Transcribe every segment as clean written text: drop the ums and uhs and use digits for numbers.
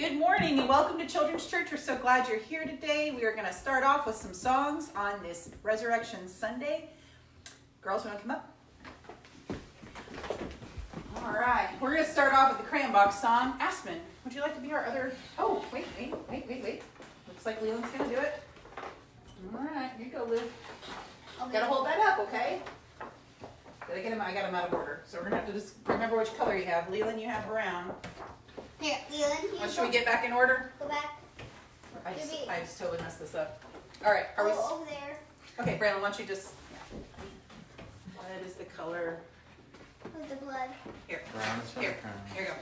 Good morning and welcome to Children's Church. We're so glad you're here today. We are going to start off with some songs on this Resurrection Sunday. Girls, you want to come up? All right. We're going to start off with the Crayon Box song. Aspen, would you like to be our other... Oh, wait. Looks like Leland's going to do it. All right. Here you go, Lou. Got to hold that up, okay? Did I get him? I got him out of order. So we're going to have to just remember which color you have. Leland, you have brown. Here, Leland. Should we get back in order? Go back. I just totally messed this up. All right. Are we? Over there. Okay, Brandon, why don't you just... Red is the color. With the blood. Here. Brown is for the crown. Here you go.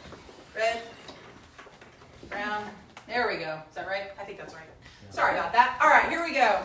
Red. Brown. There we go. Is that right? I think that's right. Yeah. Sorry about that. All right, here we go.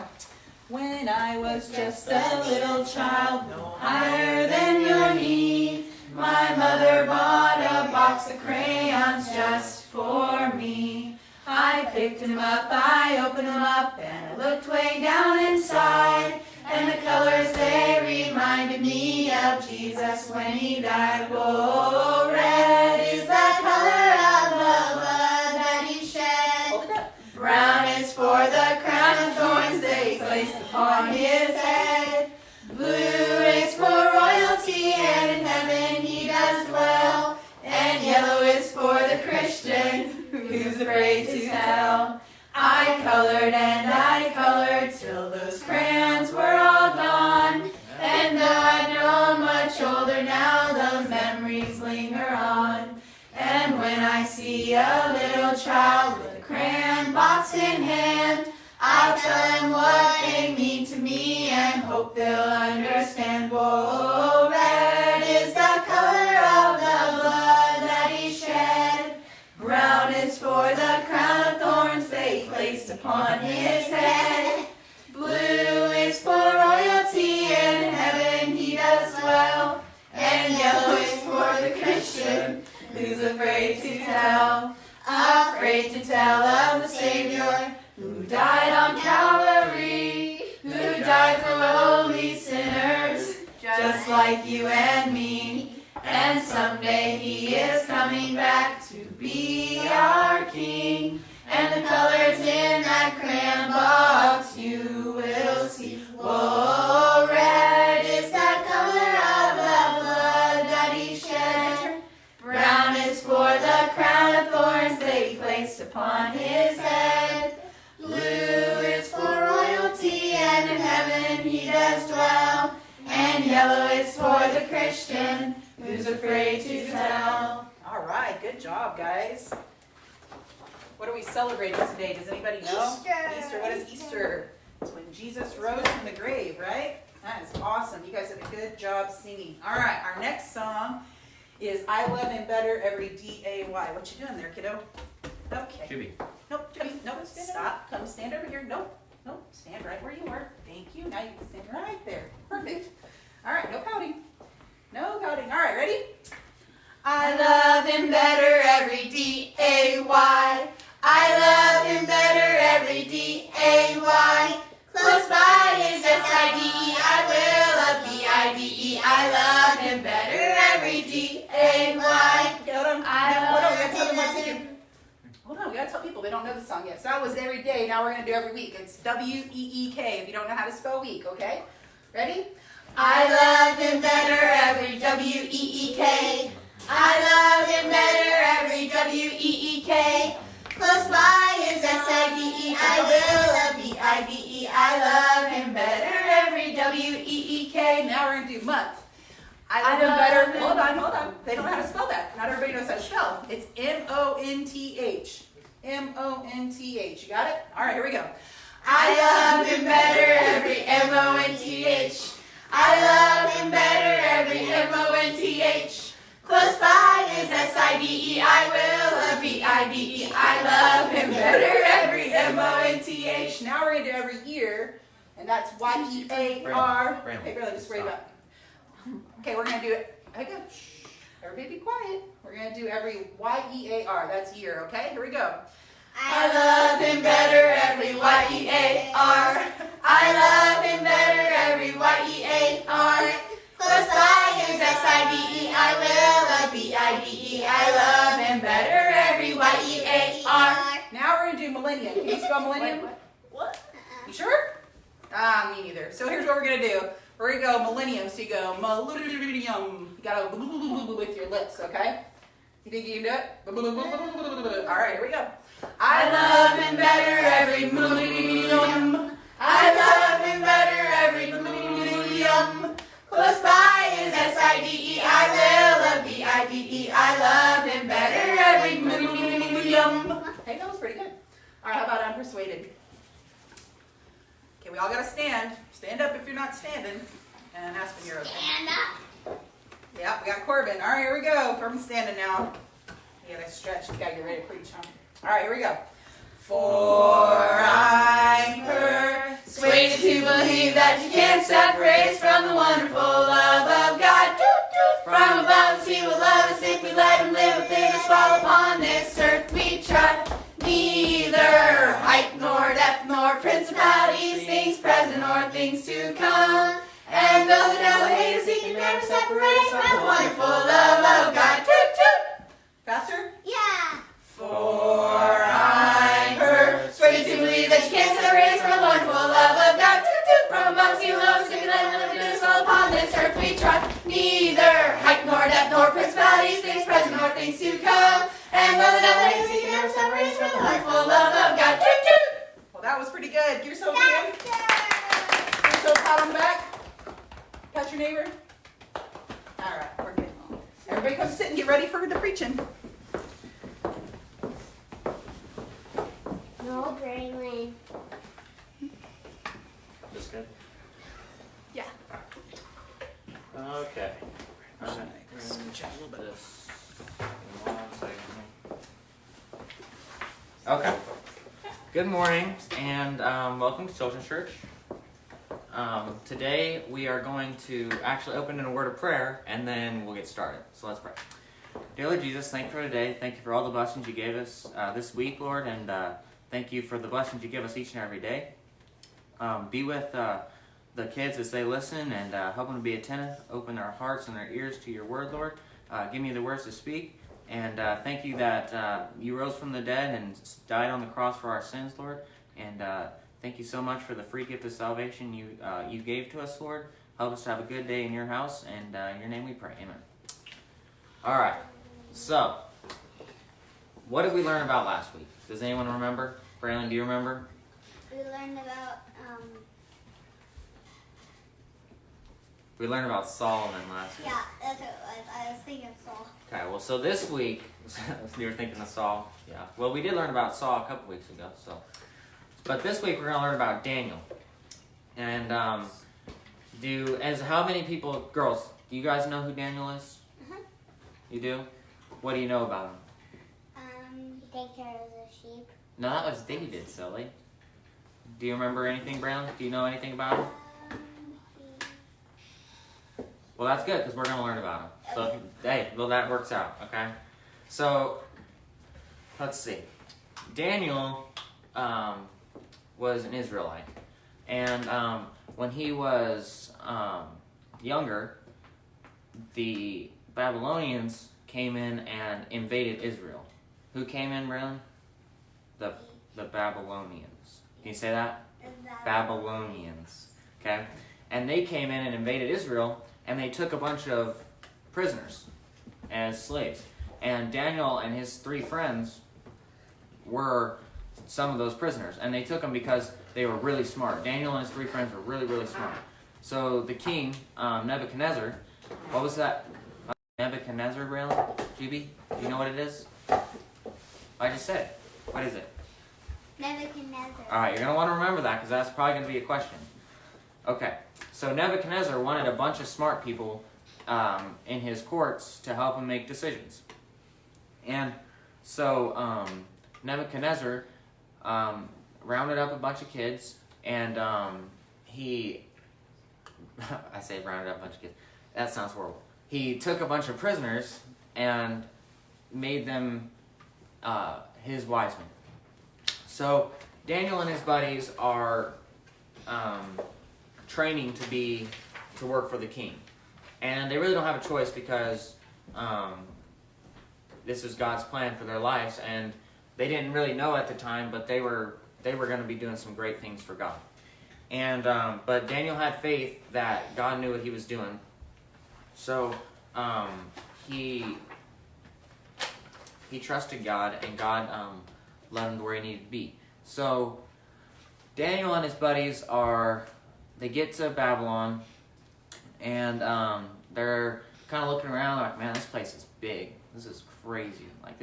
When I was just a little child, no higher than your knee, my mother bought a box of crayons just for me. I picked them up, I opened them up, and I looked way down inside. And the colors, they reminded me of Jesus when he died. Whoa, red is the color of the blood that he shed. Hold it up. Brown is for the crown of thorns they placed upon his head. Blue is for royalty, and in heaven he does dwell. And yellow is for the Christian who's afraid to tell. I colored and I colored till those crayons were all gone. And though I'm grown much older now, those memories linger on. And when I see a little child with a crayon box in hand, I'll tell them what they mean to me and hope they'll understand. Whoa, red is the color of the blood that he shed. Brown is for the crown of thorns they placed upon his head. Blue is for royalty, and in heaven he does dwell. And yellow is for the Christian who's afraid to tell. Afraid to tell of the Savior who died on Calvary, who died for lowly sinners, just like you and me. And someday he is coming back to be our King. And the colors in that crayon box you will see. Whoa, red is the color of the blood that he shed. Brown is for the crown of thorns they placed upon his head. Blue is for royalty, and in heaven he does dwell. And yellow is for the Christian who's afraid to tell. All right, good job, guys. What are we celebrating today? Does anybody know? Easter. What is Easter? It's when Jesus rose from the grave, right? That is awesome. You guys did a good job singing. All right, our next song is I Love Him Better Every D-A-Y. What you doing there, kiddo? Okay. Should be. Nope, stop. Come stand over here. Nope, stand right where you were. Thank you. Now you can stand right there. Perfect. All right, no pouting. No pouting. All right, ready? I love him better every D-A-Y. I love him better every D-A-Y. Close by is S-I-D-E. I will a B-I-D-E. I love him better every D-A-Y. Hold on, we gotta tell people they don't know the song yet. So that was every day, now we're gonna do every week. It's W-E-E-K if you don't know how to spell week, okay? Ready? I love him better every W-E-E-K. I love him better every W-E-E-K. Close by is S-I-D-E. I will a B-I-D-E. I love him better every W-E-E-K. Now we're gonna do month. I love him better. Hold on. They don't know how to spell that. Not everybody knows how to spell. It's M-O-N-T-H. M-O-N-T-H. You got it? All right, here we go. I love him better every M-O-N-T-H. I love him better every M-O-N-T-H. Close by is S-I-D-E. I will a B-I-D-E. I love him better every M-O-N-T-H. Now we're going to do every year, and that's Y-E-A-R. Hey, really, just worry about it. Okay, we're going to do it. Okay, shh. Everybody be quiet. We're going to do every Y-E-A-R. That's year, okay? Here we go. I love him better every Y-E-A-R. I love him better every Y-E-A-R. Close by is S-I-D-E. I will a B-I-D-E. I love him better every Y-E-A-R. spell millennium? What? You sure? Me neither. So here's what we're gonna do. We're gonna go millennium. So you go millennium. You gotta with your lips, okay? You think you can do it? All right, here we go. I love him better every millennium. I love him better every millennium. Close by is S-I-D-E. I will love B-I-D-E. I love him better every millennium. Hey, that was pretty good. All right, how about I'm persuaded? Okay, we all gotta stand. Stand up if you're not standing. And Aspen, you're okay. Stand up. Yep, we got Korbin. All right, here we go. Korbin's standing now. You gotta stretch. You gotta get ready to preach, huh? All right, here we go. For I'm persuaded to believe that you can't separate us from the wonderful love of God. From above, He will love us if we let Him live within us. While upon this earth we trod neither height nor depth nor principalities, things present or things to come. And though the devil hates us, he can never separate us from the wonderful love of God. Toot toot. Faster. Yeah. For I'm persuaded to believe that you can't separate us from the wonderful love of God. Toot toot. From above, He loves us if we let Him live within us. All upon this earth we trod neither height nor depth nor principalities, things present nor things to come. And though the devil hates us, he can never separate us from the wonderful love of God. Toot toot. Well, that was pretty good. Give yourself a hand. Give yourself a pat on the back. Pat your neighbor. All right, we're good. Everybody come sit and get ready for the preaching. No brain lane. This good? Yeah. Okay. All right. Check a little bit. This. One second here. Okay. Good morning and welcome to Children's Church. Today we are going to actually open in a word of prayer and then we'll get started. So let's pray. Dear Lord Jesus, thank you for today. Thank you for all the blessings you gave us this week, Lord, and thank you for the blessings you give us each and every day. Be with the kids as they listen and help them to be attentive. Open their hearts and their ears to your word, Lord. Give me the words to speak. And thank you that you rose from the dead and died on the cross for our sins, Lord. And thank you so much for the free gift of salvation you gave to us, Lord. Help us to have a good day in your house. And in your name we pray. Amen. All right. So, what did we learn about last week? Does anyone remember? Braylon, do you remember? We learned about We learned about Solomon last week. yeah, that's what it was. I was thinking of Saul. Okay, well, so this week, you were thinking of Saul. Yeah. Well, we did learn about Saul a couple weeks ago. But this week we're going to learn about Daniel. And how many people, girls, do you guys know who Daniel is? Uh-huh. You do? What do you know about him? He takes care of the sheep. No, that was David, silly. Do you remember anything, Brown? Do you know anything about him? Well, that's good, because we're going to learn about him. So, that works out, okay? So, let's see. Daniel was an Israelite. And when he was younger, the Babylonians came in and invaded Israel. Who came in, Braylon? The Babylonians. Can you say that? Babylonians. Okay? And they came in and invaded Israel, and they took a bunch of prisoners as slaves. And Daniel and his 3 friends were some of those prisoners. And they took them because they were really smart. Daniel and his 3 friends were really, really smart. So the king, Nebuchadnezzar, what was that? Nebuchadnezzar, Braylon? GB? Do you know what it is? I just said it. What is it? Nebuchadnezzar. Alright, you're going to want to remember that because that's probably going to be a question. Okay, so Nebuchadnezzar wanted a bunch of smart people in his courts to help him make decisions. And so Nebuchadnezzar rounded up a bunch of kids and he... I say rounded up a bunch of kids. That sounds horrible. He took a bunch of prisoners and made them his wise men. So Daniel and his buddies are training to work for the king, and they really don't have a choice because this is God's plan for their lives, and they didn't really know at the time, but they were they were going to be doing some great things for God. And but Daniel had faith that God knew what he was doing. So he trusted God, and God led him to where he needed to be. So Daniel and his buddies they get to Babylon, and they're kind of looking around like, man, this place is big. This is crazy. Like,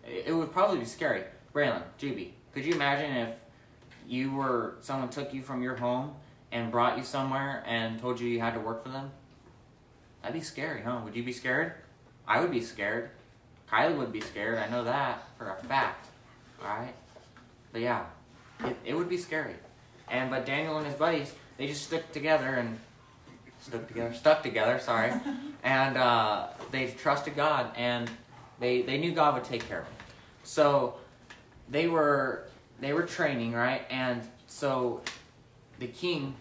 it would probably be scary. Braylon, Juby, could you imagine if someone took you from your home and brought you somewhere and told you had to work for them? That'd be scary, huh? Would you be scared? I would be scared. Kylie would be scared. I know that for a fact. All right? But yeah, it would be scary. But Daniel and his buddies, they just stuck together, sorry. And they trusted God, and they knew God would take care of them. So they were training, right? And so the king,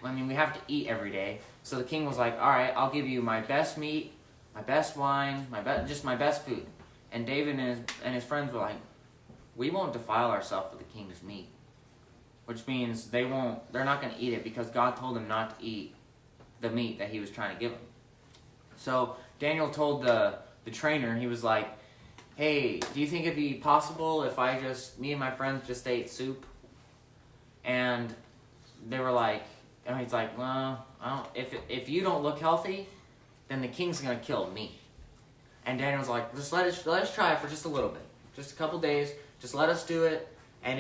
we have to eat every day. So the king was like, all right, I'll give you my best meat, my best wine, just my best food. And David and his friends were like, we won't defile ourselves with the king's meat. Which means they're not going to eat it because God told them not to eat the meat that he was trying to give them. So Daniel told the trainer, he was like, hey, do you think it'd be possible if me and my friends just ate soup? And they were like, and he's like, well, if you don't look healthy, then the king's going to kill me. And Daniel's like, just let us try it for just a little bit. Just a couple days. Just let us do it. And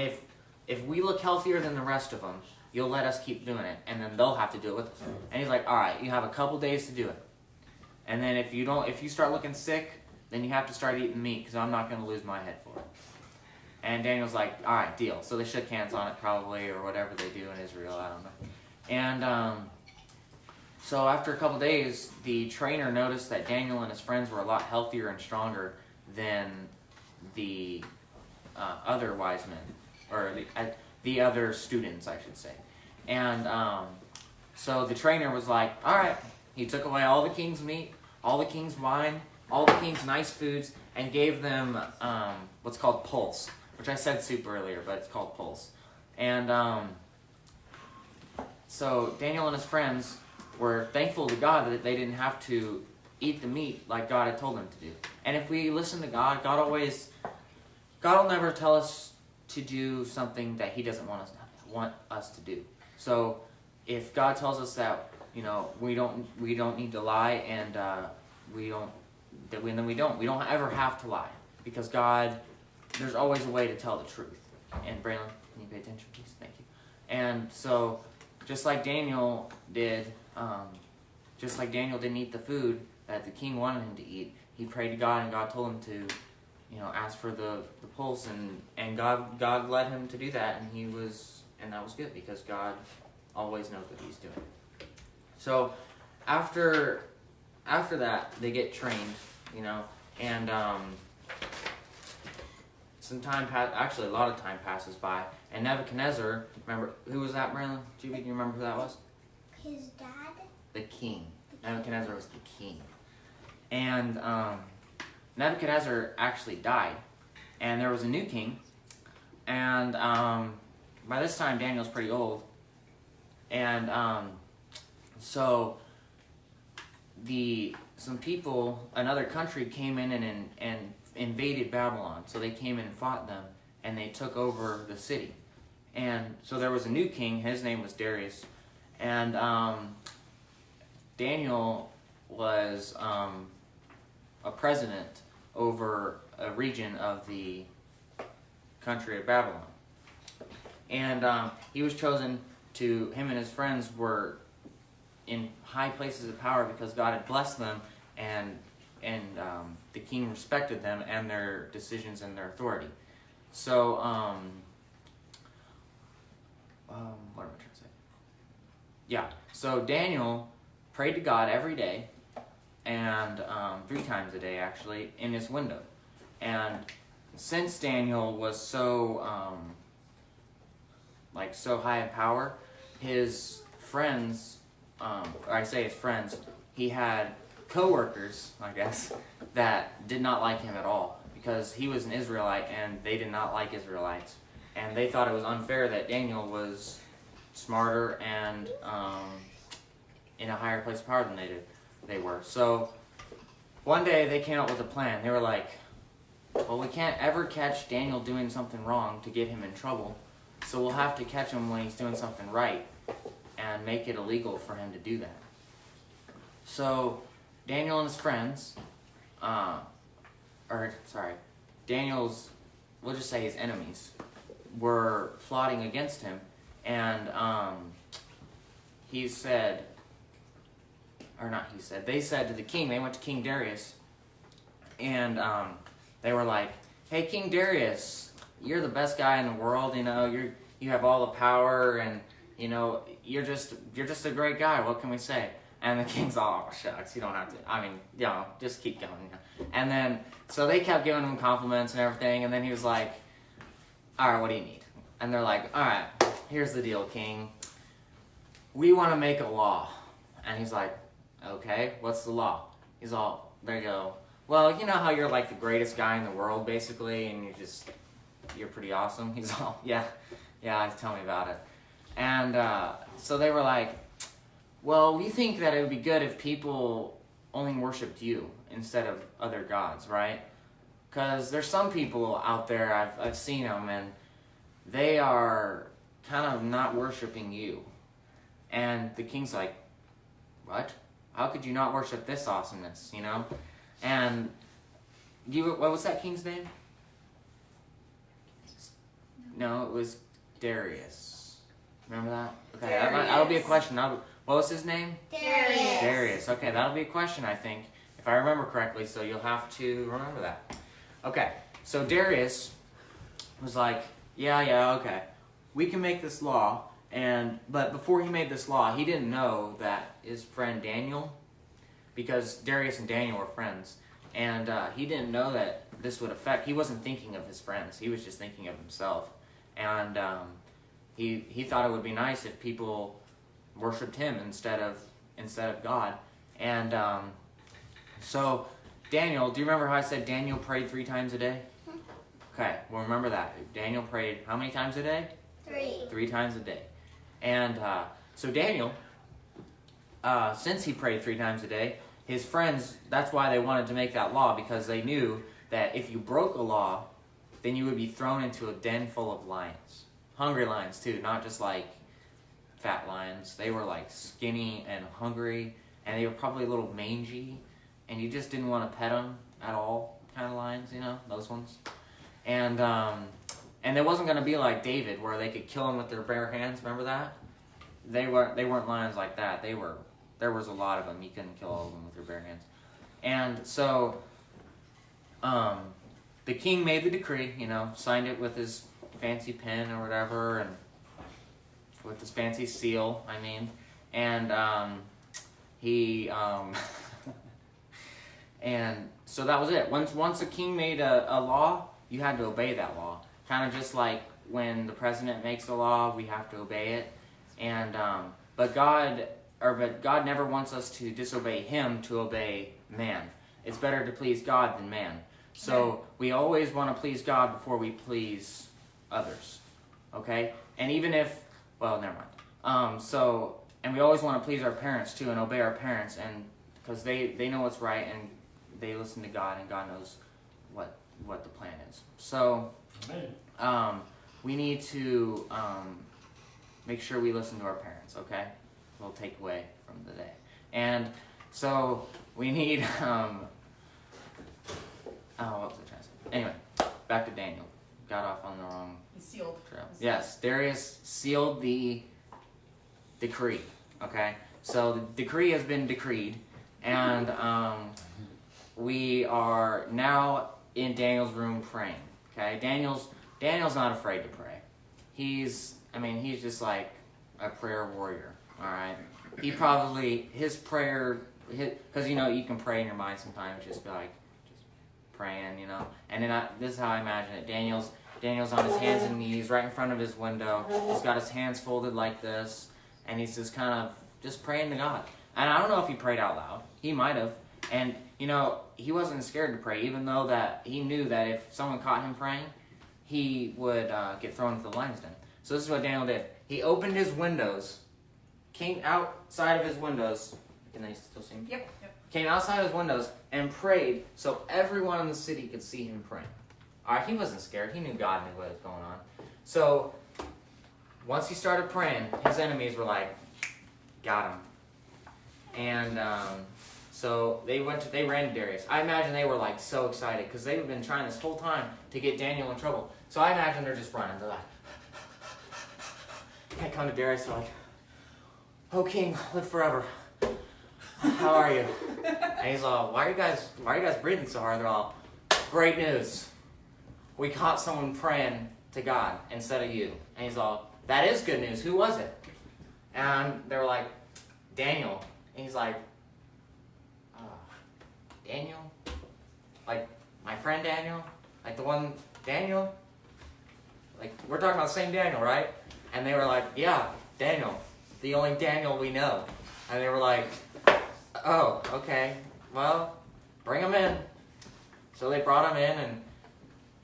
if we look healthier than the rest of them, you'll let us keep doing it. And then they'll have to do it with us. And he's like, all right, you have a couple days to do it. And then if you start looking sick, then you have to start eating meat because I'm not going to lose my head for it. And Daniel's like, all right, deal. So they shook hands on it probably, or whatever they do in Israel, I don't know. And so after a couple days, the trainer noticed that Daniel and his friends were a lot healthier and stronger than the other wise men, or the other students, I should say. And so the trainer was like, all right. He took away all the king's meat, all the king's wine, all the king's nice foods, and gave them what's called pulse, which I said soup earlier, but it's called pulse. And so Daniel and his friends were thankful to God that they didn't have to eat the meat like God had told them to do. And if we listen to God, God will never tell us to do something that he doesn't want us to do. So if God tells us that, we don't need to lie, and we don't ever have to lie, because God, there's always a way to tell the truth. And Braylon, can you pay attention, please? Thank you. And so, just like Daniel didn't eat the food that the king wanted him to eat, he prayed to God, and God told him to, ask for the pulse, and God led him to do that, and that was good, because God always knows what he's doing. So after that, they get trained, and a lot of time passes by, and Nebuchadnezzar, remember, who was that, Braylon? Juby, do you remember who that was? His dad? The king. Nebuchadnezzar was the king. And Nebuchadnezzar actually died, and there was a new king, and by this time Daniel's pretty old, and so some people, another country came in and invaded Babylon. So they came in and fought them, and they took over the city. And so there was a new king. His name was Darius, and Daniel was a president over a region of the country of Babylon. And he was chosen him and his friends were in high places of power because God had blessed them, and the king respected them and their decisions and their authority. So, what am I trying to say? Yeah, so Daniel prayed to God every day, and 3 times a day actually, in his window. And since Daniel was so high in power, his friends, he had co-workers, I guess, that did not like him at all, because he was an Israelite and they did not like Israelites. and they thought it was unfair that Daniel was smarter and in a higher place of power than they were. So one day they came up with a plan. They were like, well, we can't ever catch Daniel doing something wrong to get him in trouble, so we'll have to catch him when he's doing something right and make it illegal for him to do that. So Daniel and his friends, Daniel's, we'll just say his enemies, were plotting against him, and they said to the king, they went to King Darius, and they were like, hey, King Darius, you're the best guy in the world, you have all the power, and you're just a great guy, what can we say? And the king's all, oh, shucks, you don't have to, just keep going. And then, so they kept giving him compliments and everything, and then he was like, all right, what do you need? And they're like, all right, here's the deal, king. We want to make a law. And he's like, okay, what's the law? He's all, there you go. Well, you know how you're like the greatest guy in the world, basically, and you're pretty awesome? He's all, yeah, tell me about it. And so they were like, well, we think that it would be good if people only worshipped you instead of other gods, right? Because there's some people out there, I've seen them, and they are kind of not worshiping you. And the king's like, what? How could you not worship this awesomeness, And what was that king's name? No, it was Darius. Remember that? Okay, that'll be a question. What was his name? Darius. Darius. Okay, that'll be a question, I think, if I remember correctly, so you'll have to remember that. Okay, so Darius was like, yeah, okay. We can make this law, but before he made this law, he didn't know that his friend Daniel, because Darius and Daniel were friends, and he didn't know that this would affect, he wasn't thinking of his friends, he was just thinking of himself. And he thought it would be nice if people worshipped him instead of God. And so Daniel, do you remember how I said Daniel prayed 3 times a day? Okay, well remember that. Daniel prayed how many times a day? 3. 3 times a day. And so Daniel, since he prayed 3 times a day, his friends, that's why they wanted to make that law, because they knew that if you broke a law, then you would be thrown into a den full of lions. Hungry lions too, not just like fat lions. They were like skinny and hungry, and they were probably a little mangy, and you just didn't want to pet them at all, kind of lions, those ones. And it wasn't going to be like David, where they could kill them with their bare hands. Remember that? They weren't lions like that. There was a lot of them. You couldn't kill all of them with your bare hands. And so the king made the decree, signed it with his fancy pen or whatever, and with his fancy seal, and he and so that was it. Once a king made a law, you had to obey that law. Kind of just like when the president makes a law, we have to obey it. And but God never wants us to disobey Him to obey man. It's better to please God than man. So we always want to please God before we please others. Okay? And even if, well, never mind. And we always want to please our parents too and obey our parents, and because they know what's right and they listen to God, and God knows what the plan is. So we need to make sure we listen to our parents, okay? We'll take away from the day. And so we need, what was I trying to say? Anyway, back to Daniel. Got off on the wrong Sealed. trail. Yes, Darius sealed the decree, okay? So the decree has been decreed, and we are now in Daniel's room praying, okay? Daniel's not afraid to pray. He's just like a prayer warrior, all right? He probably, his prayer, because you can pray in your mind sometimes, just praying, And then this is how I imagine it. Daniel's on his hands and knees right in front of his window. He's got his hands folded like this, and he's just kind of just praying to God. And I don't know if he prayed out loud. He might have. And, he wasn't scared to pray, even though that he knew that if someone caught him praying, he would get thrown into the lion's den. So this is what Daniel did. He opened his windows, came outside of his windows. Can they still see him? Yep. Came outside his windows and prayed so everyone in the city could see him praying. All right, he wasn't scared. He knew God knew what was going on. So once he started praying, his enemies were like, got him. And so they ran to Darius. I imagine they were like so excited because they've been trying this whole time to get Daniel in trouble. So I imagine they're just running. They're like, can't come to Darius. They're like, "Oh King, live forever. How are you?" And he's all, why are you guys breathing so hard? They're all, great news. We caught someone praying to God instead of you. And he's all, that is good news. Who was it? And they were like, Daniel. And he's like, Daniel? Like, my friend Daniel? Like the one, Daniel? Like, we're talking about the same Daniel, right? And they were like, yeah, Daniel. The only Daniel we know. And they were like, oh, okay. Well, bring him in. So they brought him in,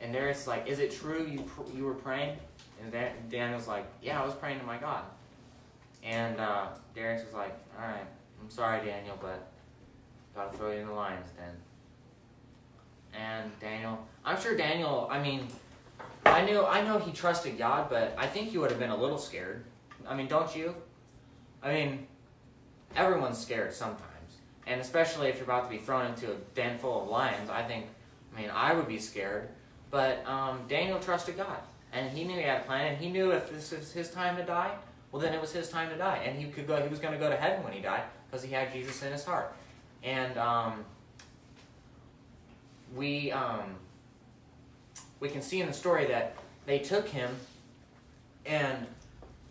and Darius like, is it true you were praying? And Daniel's like, yeah, I was praying to my God. And Darius was like, all right, I'm sorry, Daniel, but gotta throw you in the lion's den. And Daniel, I'm sure Daniel, I mean, I know he trusted God, but I think he would have been a little scared. I mean, don't you? I mean, everyone's scared sometimes. And especially if you're about to be thrown into a den full of lions, I would be scared. But Daniel trusted God. And he knew he had a plan, and he knew if this was his time to die, well, then it was his time to die. And he was going to go to heaven when he died, because he had Jesus in his heart. And we can see in the story that they took him, and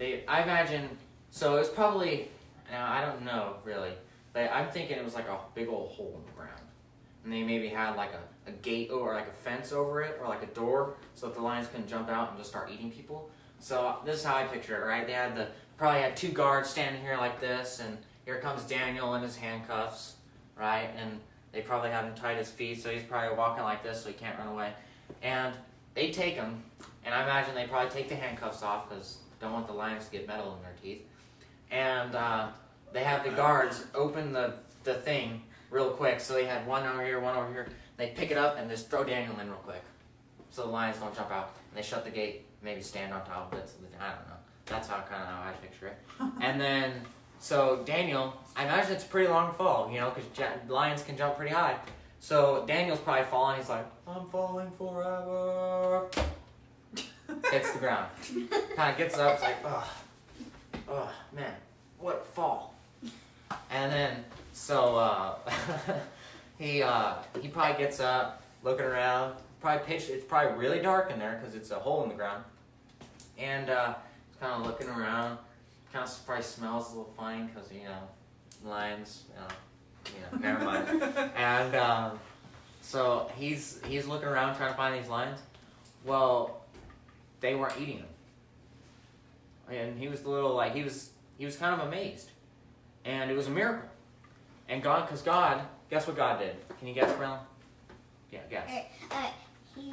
I imagine, so it was probably, now I don't know really, but I'm thinking it was like a big old hole in the ground. And they maybe had like a gate or like a fence over it, or like a door, so that the lions couldn't jump out and just start eating people. So this is how I picture it, right? They had probably had 2 guards standing here like this, and here comes Daniel in his handcuffs, right? And they probably have him tied his feet, so he's probably walking like this so he can't run away. And they take him, and I imagine they probably take the handcuffs off because don't want the lions to get metal in their teeth. And they have the guards open the thing real quick. So they had one over here, one over here. They pick it up and just throw Daniel in real quick, so the lions don't jump out. And they shut the gate, maybe stand on top of it. So I don't know. That's how I picture it. And then, so Daniel, I imagine it's a pretty long fall, because lions can jump pretty high. So Daniel's probably falling. He's like, I'm falling forever. Hits the ground. Kind of gets up. It's like, oh man, what a fall. And then, so he probably gets up, looking around. It's probably really dark in there because it's a hole in the ground. And he's kind of looking around. Kind of probably smells a little funny because lions. Never mind. And so he's looking around trying to find these lions. Well, they weren't eating them. And he was he was kind of amazed. And it was a miracle. And because God, guess what God did? Can you guess, Braylon? Yeah, guess. He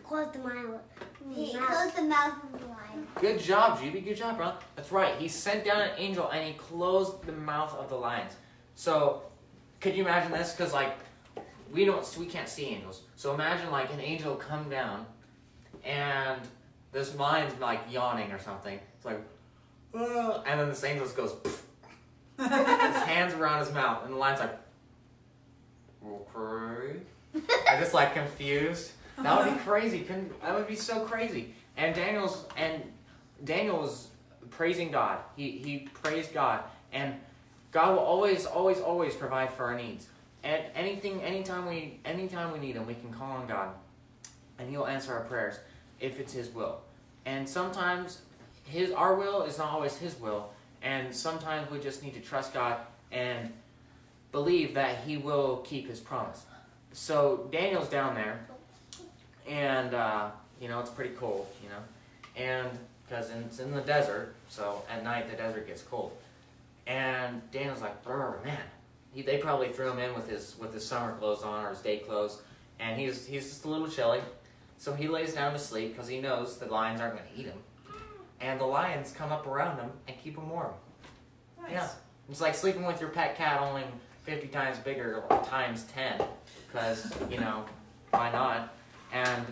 closed the mouth. He closed the mouth of the lion. Good job, GB. Good job, bro. That's right. He sent down an angel and he closed the mouth of the lions. So, could you imagine this? Because we can't see angels. So imagine an angel come down, and this lion's yawning or something. It's like, oh, and then this angel just goes, his hands around his mouth, and the lion's like, okay. I'm just confused. That would be crazy. That would be so crazy. And Daniel was praising God. He praised God, and God will always, always, always provide for our needs. And anytime we need Him, we can call on God, and He'll answer our prayers if it's His will. And sometimes our will is not always His will, and sometimes we just need to trust God and believe that He will keep His promise. So Daniel's down there, and it's pretty cold, and because it's in the desert, so at night the desert gets cold. And Daniel's like, man. They probably threw him in with his summer clothes on or his day clothes, and he's just a little chilly. So he lays down to sleep because he knows the lions aren't going to eat him. And the lions come up around him and keep him warm. Nice. Yeah. It's like sleeping with your pet cat, only 50 times bigger, times 10. Because, you know, why not? And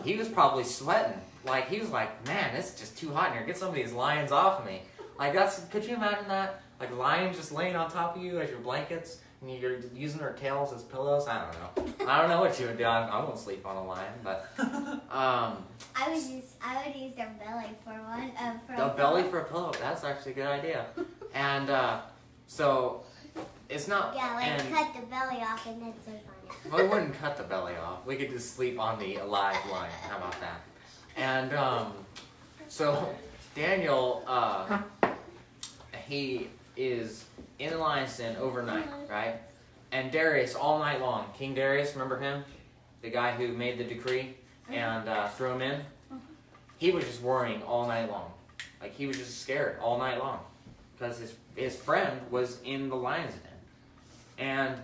he was probably sweating. Like, he was like, man, it's just too hot in here. Get some of these lions off of me. Like, could you imagine that? Like, lions just laying on top of you as your blankets, and you're using their tails as pillows? I don't know. I don't know what you would do. I won't sleep on a lion, but, I would use their belly for one. the belly for a pillow. That's actually a good idea. And, so, it's not... Yeah, like and, cut the belly off and then sleep on it. well, we wouldn't cut the belly off. We could just sleep on the alive lion. How about that? And so Daniel, he is in the lion's den overnight, right? And Darius all night long. King Darius, remember him? The guy who made the decree and threw him in? He was just worrying all night long. Like, he was just scared all night long. Because his friend was in the lion's den. And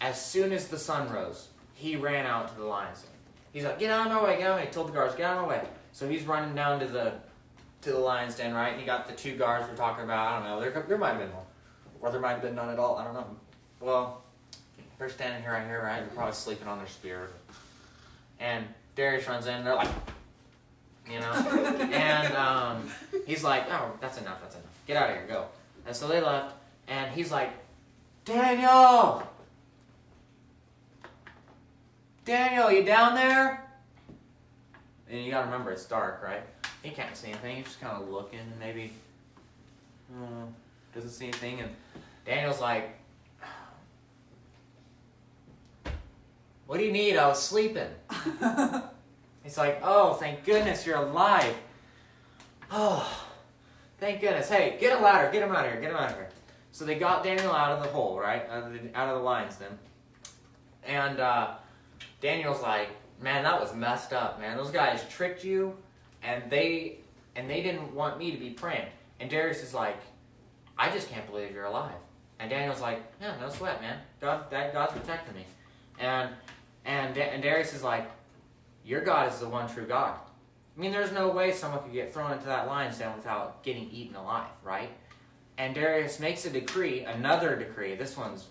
as soon as the sun rose, he ran out to the lion's den. He's like, get out of my way, get out of my way. He told the guards, get out of my way. So he's running down to the lion's den, right? And you got the 2 guards we're talking about. I don't know. There might have been one. Or there might have been none at all. I don't know. Well, they're standing here right here, right? They're probably sleeping on their spear. And Darius runs in, and they're like, you know? And he's like, oh, that's enough. Get out of here, go. And so they left, and he's like, Daniel! Daniel, you down there? And you gotta remember, it's dark, right? He can't see anything. He's just kind of looking, maybe doesn't see anything. And Daniel's like, what do you need? I was sleeping. He's like, oh, thank goodness you're alive. Oh, thank goodness. Hey, get a ladder. Get him out of here. Get him out of here. So they got Daniel out of the hole, right? Out of the lion's den. And Daniel's like, man, that was messed up, man. Those guys tricked you, and they didn't want me to be praying. And Darius is like, I just can't believe you're alive. And Daniel's like, yeah, no sweat, man. God's protecting me. And Darius is like, your God is the one true God. I mean, there's no way someone could get thrown into that lion's den without getting eaten alive, right? And Darius makes a decree, another decree. This one's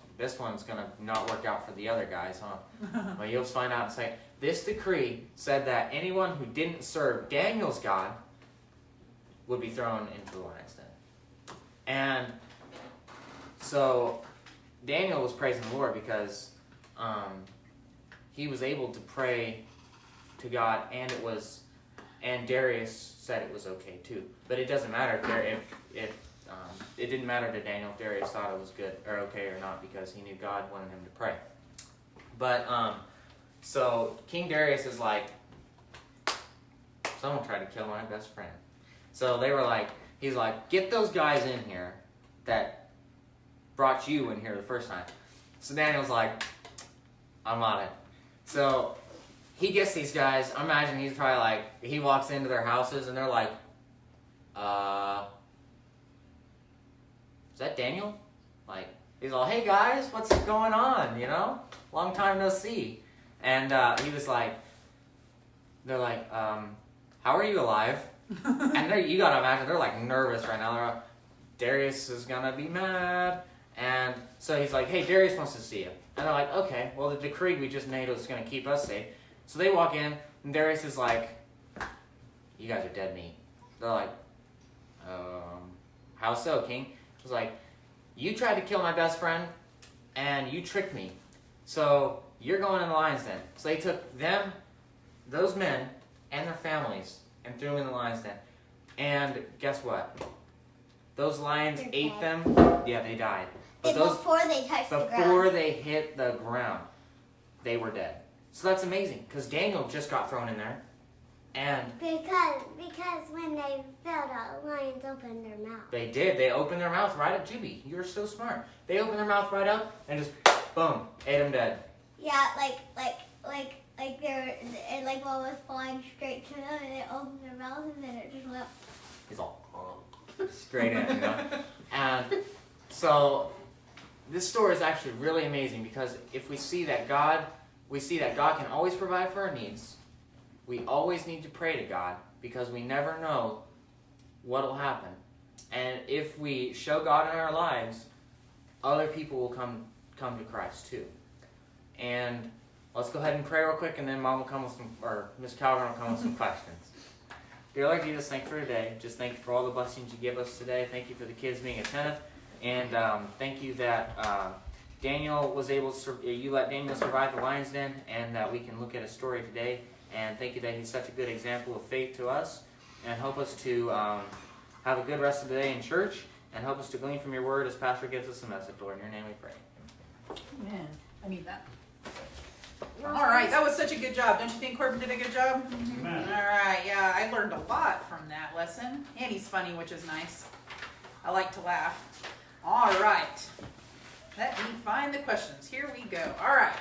gonna not work out for the other guys, huh? Well, you'll find out and say, this decree said that anyone who didn't serve Daniel's God would be thrown into the lion's den. And so Daniel was praising the Lord because he was able to pray to God, and Darius said it was okay too. But it doesn't matter if it didn't matter to Daniel if Darius thought it was good or okay or not, because he knew God wanted him to pray. But so King Darius is like, someone tried to kill my best friend. So they were like, he's like, get those guys in here that brought you in here the first time. So Daniel's like, I'm on it. So he gets these guys. I imagine he's probably like, he walks into their houses and they're like, is that Daniel? Like, he's all, hey guys, what's going on, you know? Long time no see. And he was like, they're like, how are you alive? And you gotta imagine, they're like nervous right now. They're like, Darius is gonna be mad. And so he's like, hey, Darius wants to see you. And they're like, okay, well, the decree we just made was gonna keep us safe. So they walk in, and Darius is like, you guys are dead meat. They're like, how so, King? He was like, you tried to kill my best friend, and you tricked me. So you're going in the lion's den. So they took them, those men, and their families, and threw them in the lion's den. And guess what? Those lions ate them. Yeah, they died. But before they touched the ground. Before they hit the ground, they were dead. So that's amazing, because Daniel just got thrown in there. And because when they fell out, lions opened their mouth. They did. They opened their mouth right up. Juby, you're so smart. They opened their mouth right up and just boom, ate them dead. Yeah, like they're like one was flying straight to them, and they opened their mouth, and then it just went. It's all straight in, you know. And so this story is actually really amazing, because if we see that God can always provide for our needs, we always need to pray to God because we never know what will happen. And if we show God in our lives, other people will come to Christ too. And let's go ahead and pray real quick, and then Mom will come with or Miss Calvin will come with some questions. Dear Lord Jesus, thank you for today. Just thank you for all the blessings you give us today. Thank you for the kids being attentive. And thank you that Daniel was able to, you let Daniel survive the lion's den, and that we can look at his story today. And thank you that he's such a good example of faith to us. And help us to have a good rest of the day in church. And help us to glean from your word as Pastor gives us a message. Lord, in your name we pray. Amen. I need that. All right, that was such a good job. Don't you think Korbin did a good job? Amen. All right, yeah, I learned a lot from that lesson. And he's funny, which is nice. I like to laugh. All right. Let me find the questions. Here we go. All right.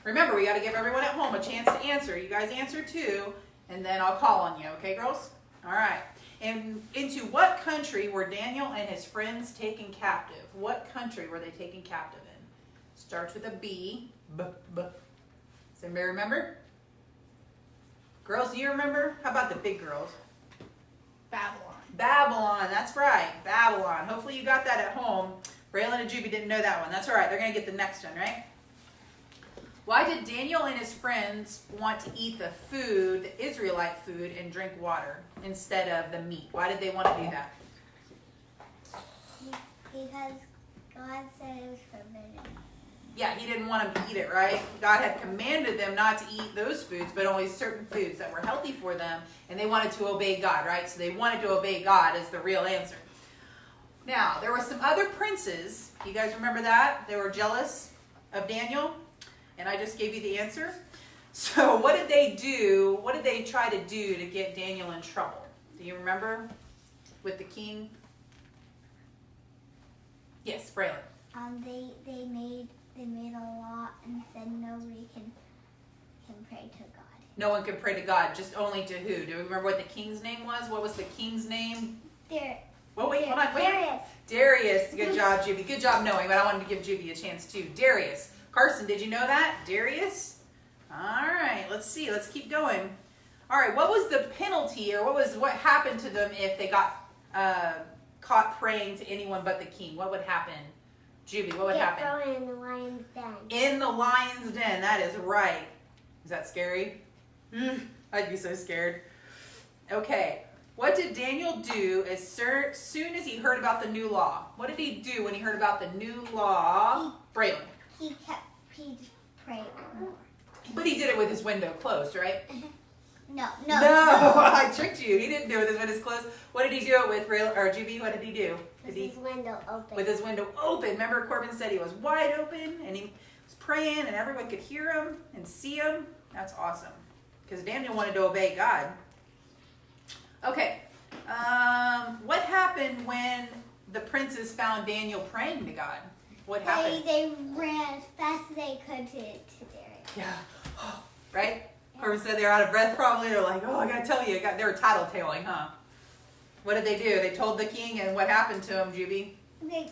Remember, we got to give everyone at home a chance to answer. You guys answer too, and then I'll call on you. Okay, girls? All right. And into what country were Daniel and his friends taken captive? What country were they taken captive in? Starts with a B. Does anybody remember? Girls, do you remember? How about the big girls? Babylon. Babylon, that's right. Babylon. Hopefully you got that at home. Braylon and Juby didn't know that one. That's all right. They're going to get the next one, right? Why did Daniel and his friends want to eat the food, the Israelite food, and drink water instead of the meat? Why did they want to do that? Because God said it was forbidden. Yeah, he didn't want them to eat it, right? God had commanded them not to eat those foods, but only certain foods that were healthy for them, and they wanted to obey God, right? So they wanted to obey God is the real answer. Now, there were some other princes. You guys remember that? They were jealous of Daniel, and I just gave you the answer. So what did they do? What did they try to do to get Daniel in trouble? Do you remember with the king? Yes, Braylon. They made a law and said nobody can pray to God. No one could pray to God, just only to who? Do you remember what the king's name was? What was the king's name? Well, wait, hold on, wait. Darius. Darius. Good job, Juby. Good job knowing, but I wanted to give Juby a chance too. Darius. Carson, did you know that? Darius? All right, let's see. Let's keep going. All right, what was the penalty, or what happened to them if they got caught praying to anyone but the king? What would happen? Juby, what would happen? Get thrown in the lion's den. In the lion's den, that is right. Is that scary? I'd be so scared. Okay, what did Daniel do as soon as he heard about the new law? What did he do when he heard about the new law? Braylon. He prayed more. But he did it with his window closed, right? No, I tricked you. He didn't do it with his windows closed. What did he do it with, Braylon, or Juby? What did he do? With his window open. With his window open. Remember Korbin said he was wide open and he was praying and everyone could hear him and see him? That's awesome. Because Daniel wanted to obey God. Okay. What happened when the princes found Daniel praying to God? What happened? They ran as fast as they could to Darius. Yeah. Right? Korbin said they were out of breath probably. They're like, oh, I got to tell you. They were tattletaling, huh? What did they do? They told the king, and what happened to him, Juby? They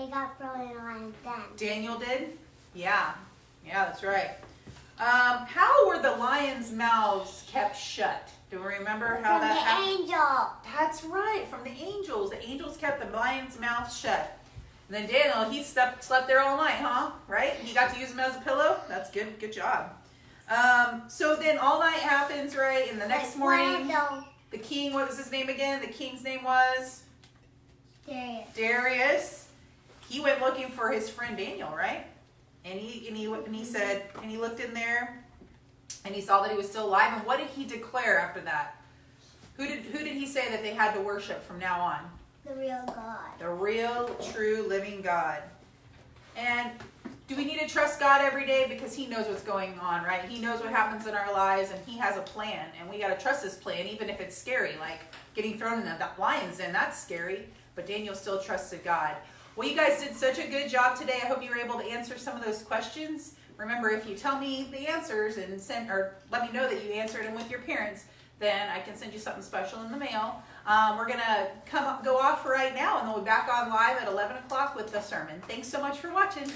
got thrown in a lion's den. Daniel did? Yeah. Yeah, that's right. How were the lions' mouths kept shut? Do we remember how that happened? From the angel. That's right, from the angels. The angels kept the lions' mouths shut. And then Daniel, he slept there all night, huh? Right? He got to use them as a pillow? That's good. Good job. So then all night happens, right? And the next morning, the king, what was his name again? The king's name was? Darius. He went looking for his friend Daniel, right? And he said, and he looked in there, and he saw that he was still alive. And what did he declare after that? Who did he say that they had to worship from now on? The real God. The real, true, living God. And do we need to trust God every day? Because he knows what's going on, right? He knows what happens in our lives, and he has a plan. And we got to trust his plan, even if it's scary, like getting thrown in the lion's den. That's scary. But Daniel still trusted God. Well, you guys did such a good job today. I hope you were able to answer some of those questions. Remember, if you tell me the answers and let me know that you answered them with your parents, then I can send you something special in the mail. We're going to go off right now, and then we'll be back on live at 11 o'clock with the sermon. Thanks so much for watching.